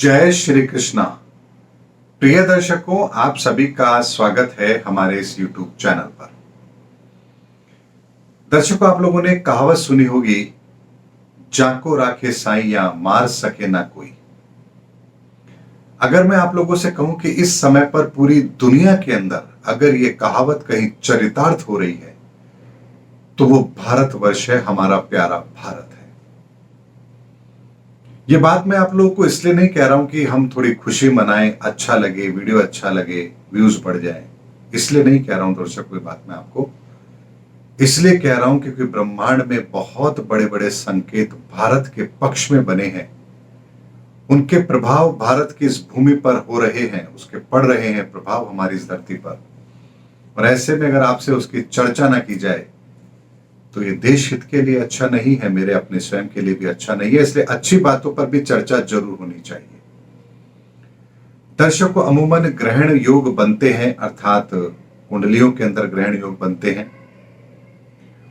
जय श्री कृष्णा। प्रिय दर्शकों, आप सभी का स्वागत है हमारे इस YouTube चैनल पर। दर्शकों, आप लोगों ने कहावत सुनी होगी, जाको राखे साईं मार सके ना कोई। अगर मैं आप लोगों से कहूं कि इस समय पर पूरी दुनिया के अंदर अगर ये कहावत कहीं चरितार्थ हो रही है तो वो भारतवर्ष है, हमारा प्यारा भारत है। ये बात मैं आप लोगों को इसलिए नहीं कह रहा हूं कि हम थोड़ी खुशी मनाएं, अच्छा लगे, वीडियो अच्छा लगे, व्यूज बढ़ जाए, इसलिए नहीं कह रहा हूं दर्शकों। ये बात मैं आपको इसलिए कह रहा हूं क्योंकि ब्रह्मांड में बहुत बड़े बड़े संकेत भारत के पक्ष में बने हैं। उनके प्रभाव भारत की इस भूमि पर हो रहे हैं, उसके पड़ रहे हैं प्रभाव हमारी इस धरती पर। और ऐसे में अगर आपसे उसकी चर्चा ना की जाए तो ये देश हित के लिए अच्छा नहीं है, मेरे अपने स्वयं के लिए भी अच्छा नहीं है। इसलिए अच्छी बातों पर भी चर्चा जरूर होनी चाहिए। दर्शकों, अमूमन ग्रहण योग बनते हैं, अर्थात कुंडलियों के अंदर ग्रहण योग बनते हैं।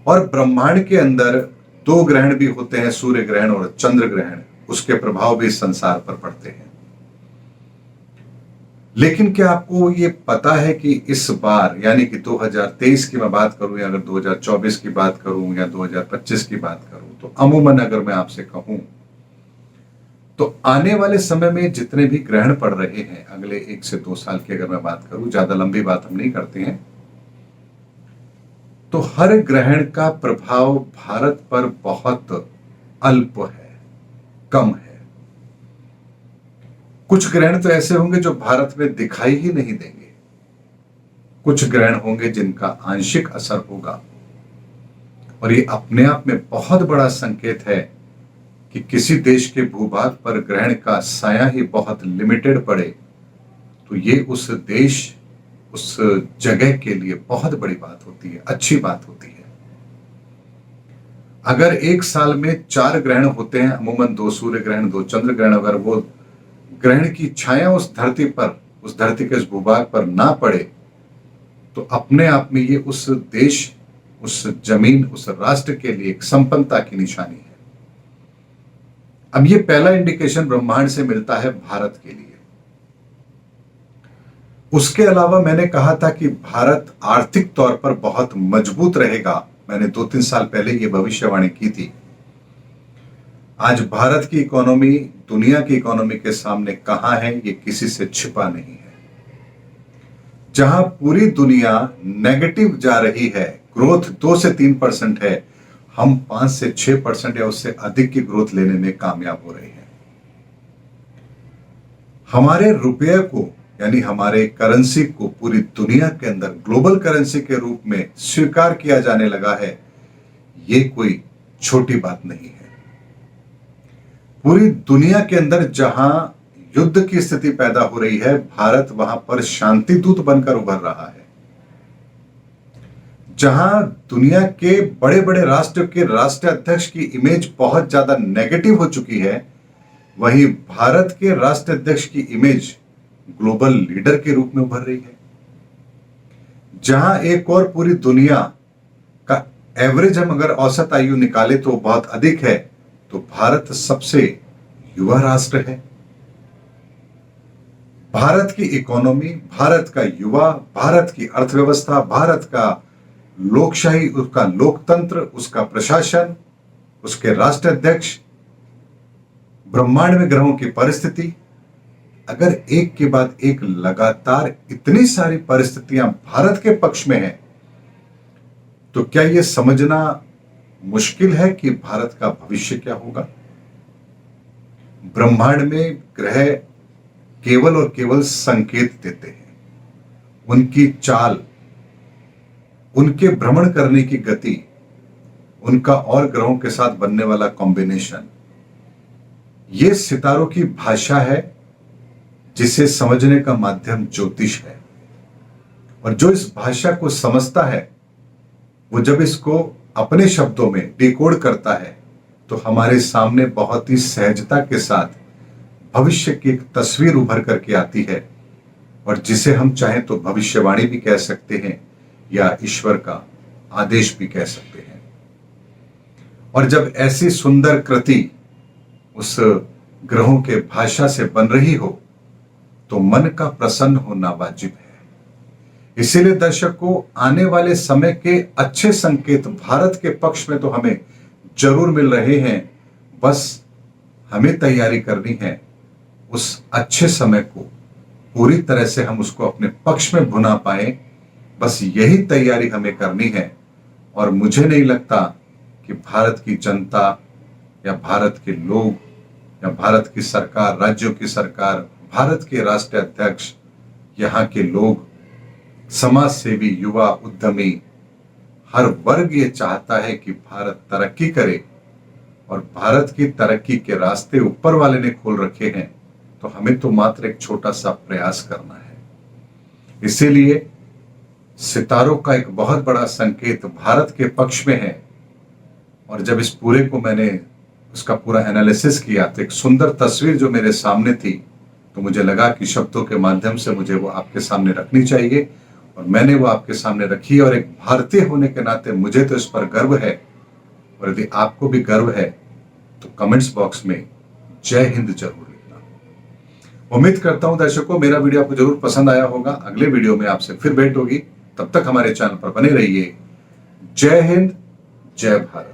और ब्रह्मांड के अंदर दो ग्रहण भी होते हैं, सूर्य ग्रहण और चंद्र ग्रहण। उसके प्रभाव भी संसार पर पड़ते हैं। लेकिन क्या आपको ये पता है कि इस बार यानी कि 2023 की मैं बात करूं या अगर 2024 की बात करूं या 2025 की बात करूं, तो अमूमन अगर मैं आपसे कहूं तो आने वाले समय में जितने भी ग्रहण पड़ रहे हैं, अगले 1 से 2 साल की अगर मैं बात करूं, ज्यादा लंबी बात हम नहीं करते हैं, तो हर ग्रहण का प्रभाव भारत पर बहुत अल्प है, कम है। कुछ ग्रहण तो ऐसे होंगे जो भारत में दिखाई ही नहीं देंगे। कुछ ग्रहण होंगे जिनका आंशिक असर होगा। और ये अपने आप में बहुत बड़ा संकेत है कि किसी देश के भूभाग पर ग्रहण का साया ही बहुत लिमिटेड पड़े तो ये उस देश, उस जगह के लिए बहुत बड़ी बात होती है, अच्छी बात होती है। अगर एक साल में 4 ग्रहण होते हैं, अमूमन 2 सूर्य ग्रहण, 2 चंद्र ग्रहण, अगर वो ग्रहण की छाया उस धरती पर, उस धरती के इस भूभाग पर ना पड़े तो अपने आप में ये उस देश, उस जमीन, उस राष्ट्र के लिए एक संपन्नता की निशानी है। अब ये पहला इंडिकेशन ब्रह्मांड से मिलता है भारत के लिए। उसके अलावा मैंने कहा था कि भारत आर्थिक तौर पर बहुत मजबूत रहेगा। मैंने 2-3 साल पहले ये भविष्यवाणी की थी। आज भारत की इकोनॉमी दुनिया की इकोनॉमी के सामने कहां है, ये किसी से छिपा नहीं है। जहां पूरी दुनिया नेगेटिव जा रही है, ग्रोथ 2 से 3% है, हम 5 से 6% या उससे अधिक की ग्रोथ लेने में कामयाब हो रहे हैं। हमारे रुपये को यानी हमारे करेंसी को पूरी दुनिया के अंदर ग्लोबल करेंसी के रूप में स्वीकार किया जाने लगा है। ये कोई छोटी बात नहीं है। पूरी दुनिया के अंदर जहां युद्ध की स्थिति पैदा हो रही है, भारत वहां पर शांति दूत बनकर उभर रहा है। जहां दुनिया के बड़े बड़े राष्ट्र के राष्ट्राध्यक्ष की इमेज बहुत ज्यादा नेगेटिव हो चुकी है, वहीं भारत के राष्ट्राध्यक्ष की इमेज ग्लोबल लीडर के रूप में उभर रही है। जहां एक और पूरी दुनिया का एवरेज हम अगर औसत आयु निकाले तो बहुत अधिक है, तो भारत सबसे युवा राष्ट्र है। भारत की इकोनॉमी, भारत का युवा, भारत की अर्थव्यवस्था, भारत का लोकशाही, उसका लोकतंत्र, उसका प्रशासन, उसके राष्ट्राध्यक्ष, ब्रह्मांड में ग्रहों की परिस्थिति, अगर एक के बाद एक लगातार इतनी सारी परिस्थितियां भारत के पक्ष में हैं, तो क्या यह समझना मुश्किल है कि भारत का भविष्य क्या होगा? ब्रह्मांड में ग्रह केवल और केवल संकेत देते हैं। उनकी चाल, उनके भ्रमण करने की गति, उनका और ग्रहों के साथ बनने वाला कॉम्बिनेशन, यह सितारों की भाषा है जिसे समझने का माध्यम ज्योतिष है। और जो इस भाषा को समझता है, वो जब इसको अपने शब्दों में डिकोड करता है तो हमारे सामने बहुत ही सहजता के साथ भविष्य की एक तस्वीर उभर करके आती है, और जिसे हम चाहें तो भविष्यवाणी भी कह सकते हैं या ईश्वर का आदेश भी कह सकते हैं। और जब ऐसी सुंदर कृति उस ग्रहों के भाषा से बन रही हो तो मन का प्रसन्न होना वाजिब है। इसीलिए दर्शकों, आने वाले समय के अच्छे संकेत भारत के पक्ष में तो हमें जरूर मिल रहे हैं। बस हमें तैयारी करनी है उस अच्छे समय को पूरी तरह से हम उसको अपने पक्ष में भुना पाए। बस यही तैयारी हमें करनी है। और मुझे नहीं लगता कि भारत की जनता या भारत के लोग या भारत की सरकार, राज्यों की सरकार, भारत के राष्ट्रीय अध्यक्ष, यहाँ के लोग, समाज सेवी, युवा, उद्यमी, हर वर्ग ये चाहता है कि भारत तरक्की करे। और भारत की तरक्की के रास्ते ऊपर वाले ने खोल रखे हैं, तो हमें तो मात्र एक छोटा सा प्रयास करना है। इसीलिए सितारों का एक बहुत बड़ा संकेत भारत के पक्ष में है। और जब इस पूरे को मैंने उसका पूरा एनालिसिस किया तो एक सुंदर तस्वीर जो मेरे सामने थी, तो मुझे लगा कि शब्दों के माध्यम से मुझे वो आपके सामने रखनी चाहिए। और मैंने वो आपके सामने रखी। और एक भारतीय होने के नाते मुझे तो इस पर गर्व है। और यदि आपको भी गर्व है तो कमेंट्स बॉक्स में जय हिंद जरूर लिखना। उम्मीद करता हूं दर्शकों, मेरा वीडियो आपको जरूर पसंद आया होगा। अगले वीडियो में आपसे फिर भेंट होगी। तब तक हमारे चैनल पर बने रहिए। जय हिंद, जय भारत।